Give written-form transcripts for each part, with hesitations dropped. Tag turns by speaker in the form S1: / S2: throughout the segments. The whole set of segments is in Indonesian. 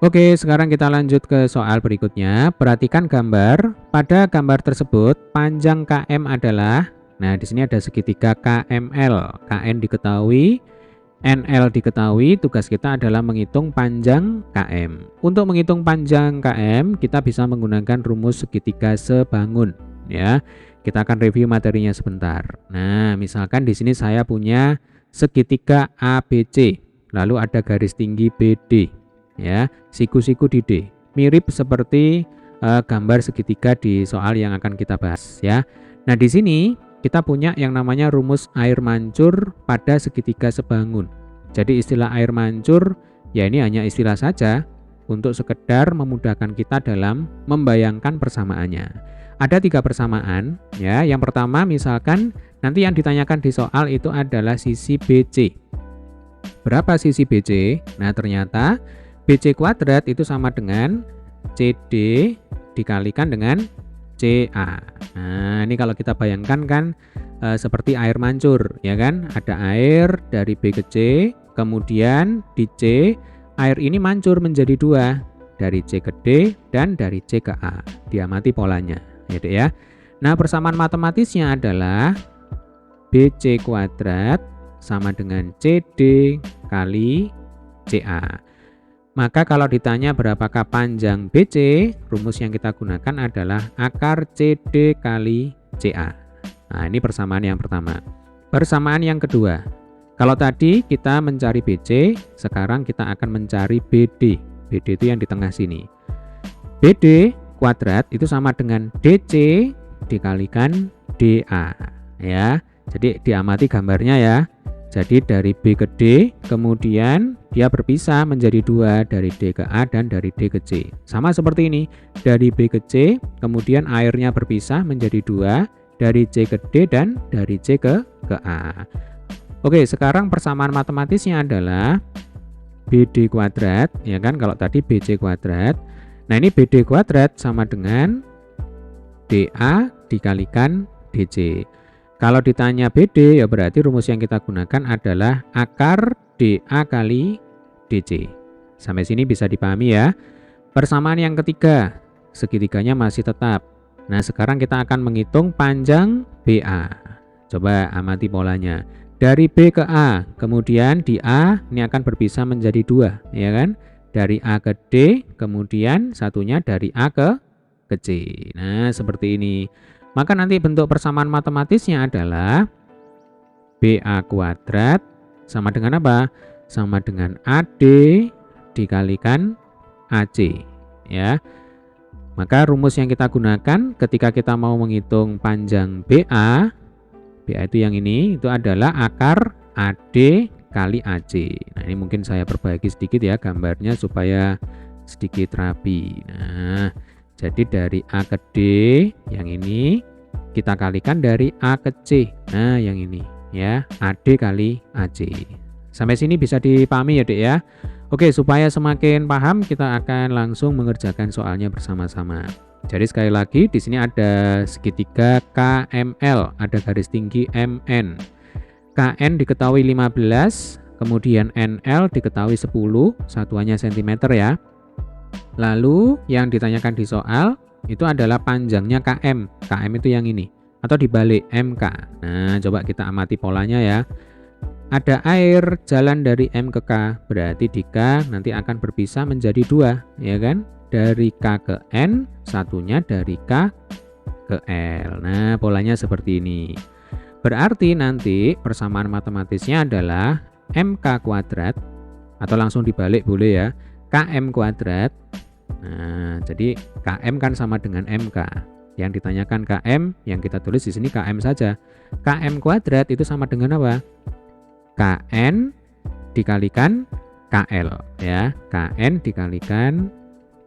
S1: Oke, sekarang kita lanjut ke soal berikutnya. Perhatikan gambar. Pada gambar tersebut, panjang KM adalah, nah di sini ada segitiga KML. KN diketahui, NL diketahui, tugas kita adalah menghitung panjang KM. Untuk menghitung panjang KM, kita bisa menggunakan rumus segitiga sebangun, ya. Kita akan review materinya sebentar. Nah, misalkan di sini saya punya segitiga ABC, lalu ada garis tinggi BD, ya, siku-siku di D. Mirip seperti gambar segitiga di soal yang akan kita bahas, ya. Nah, di sini kita punya yang namanya rumus air mancur pada segitiga sebangun. Jadi istilah air mancur ya ini hanya istilah saja untuk sekedar memudahkan kita dalam membayangkan persamaannya. Ada 3 persamaan ya. Yang pertama misalkan nanti yang ditanyakan di soal itu adalah sisi BC. Berapa sisi BC? Nah, ternyata BC kuadrat itu sama dengan CD dikalikan dengan CA. Nah, ini kalau kita bayangkan kan seperti air mancur, ya kan? Ada air dari B ke C, kemudian di C air ini mancur menjadi 2, dari C ke D dan dari C ke A. Diamati polanya, gitu ya. Nah, persamaan matematisnya adalah BC kuadrat sama dengan CD kali CA. Maka kalau ditanya berapakah panjang BC, rumus yang kita gunakan adalah akar CD kali CA. Nah, ini persamaan yang pertama. Persamaan yang kedua, kalau tadi kita mencari BC, sekarang kita akan mencari BD. BD itu yang di tengah sini. BD kuadrat itu sama dengan DC dikalikan DA, ya. Jadi diamati gambarnya ya. Jadi dari B ke D, kemudian dia berpisah menjadi 2, dari D ke A dan dari D ke C. Sama seperti ini, dari B ke C, kemudian airnya berpisah menjadi 2, dari C ke D dan dari C ke A. Oke, sekarang persamaan matematisnya adalah BD kuadrat, ya kan, kalau tadi BC kuadrat. Nah, ini BD kuadrat sama dengan DA dikalikan DC. Kalau ditanya BD, ya berarti rumus yang kita gunakan adalah akar DA kali DC. Sampai sini bisa dipahami ya. Persamaan yang ketiga, segitiganya masih tetap. Nah, sekarang kita akan menghitung panjang BA. Coba amati polanya. Dari B ke A, kemudian di A ini akan berpisah menjadi 2, ya kan? Dari A ke D, kemudian satunya dari A ke C. Nah, seperti ini. Maka nanti bentuk persamaan matematisnya adalah BA kuadrat sama dengan apa? Sama dengan AD dikalikan AC, ya. Maka rumus yang kita gunakan ketika kita mau menghitung panjang BA itu yang ini, itu adalah akar AD kali AC. Nah, ini mungkin saya perbaiki sedikit ya gambarnya supaya sedikit rapi. Nah, jadi dari A ke D yang ini kita kalikan dari A ke C. Nah, yang ini ya, AD kali AC. Sampai sini bisa dipahami ya, Dek ya. Oke, supaya semakin paham kita akan langsung mengerjakan soalnya bersama-sama. Jadi sekali lagi di sini ada segitiga KML, ada garis tinggi MN. KN diketahui 15, kemudian NL diketahui 10, satuannya cm ya. Lalu yang ditanyakan di soal itu adalah panjangnya KM. KM itu yang ini atau dibalik MK. Nah, coba kita amati polanya ya. Ada air jalan dari M ke K, berarti di K nanti akan berpisah menjadi 2, ya kan? Dari K ke N, satunya dari K ke L. Nah, polanya seperti ini. Berarti nanti persamaan matematisnya adalah MK kuadrat atau langsung dibalik boleh ya. KM kuadrat. Nah, jadi KM kan sama dengan MK. Yang ditanyakan KM, yang kita tulis di sini KM saja. KM kuadrat itu sama dengan apa? KN dikalikan KL ya. KN dikalikan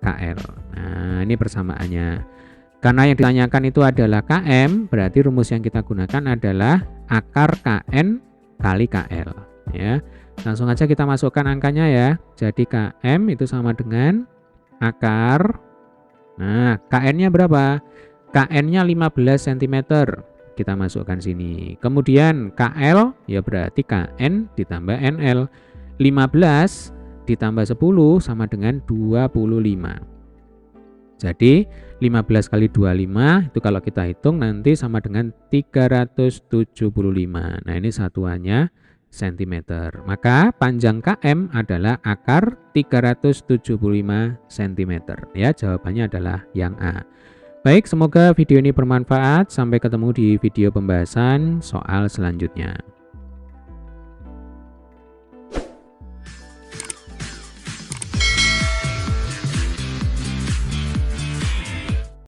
S1: KL. Nah, ini persamaannya. Karena yang ditanyakan itu adalah KM, berarti rumus yang kita gunakan adalah akar KN kali KL ya. Langsung aja kita masukkan angkanya ya. Jadi KM itu sama dengan akar. Nah, KN-nya berapa? KN-nya 15 cm. Kita masukkan sini. Kemudian KL ya berarti KN ditambah NL. 15 ditambah 10 sama dengan 25. Jadi 15 kali 25 itu kalau kita hitung nanti sama dengan 375. Nah ini satuannya cm. Maka panjang km adalah akar 375 cm. Ya, jawabannya adalah yang A. Baik, semoga video ini bermanfaat. Sampai ketemu di video pembahasan soal selanjutnya.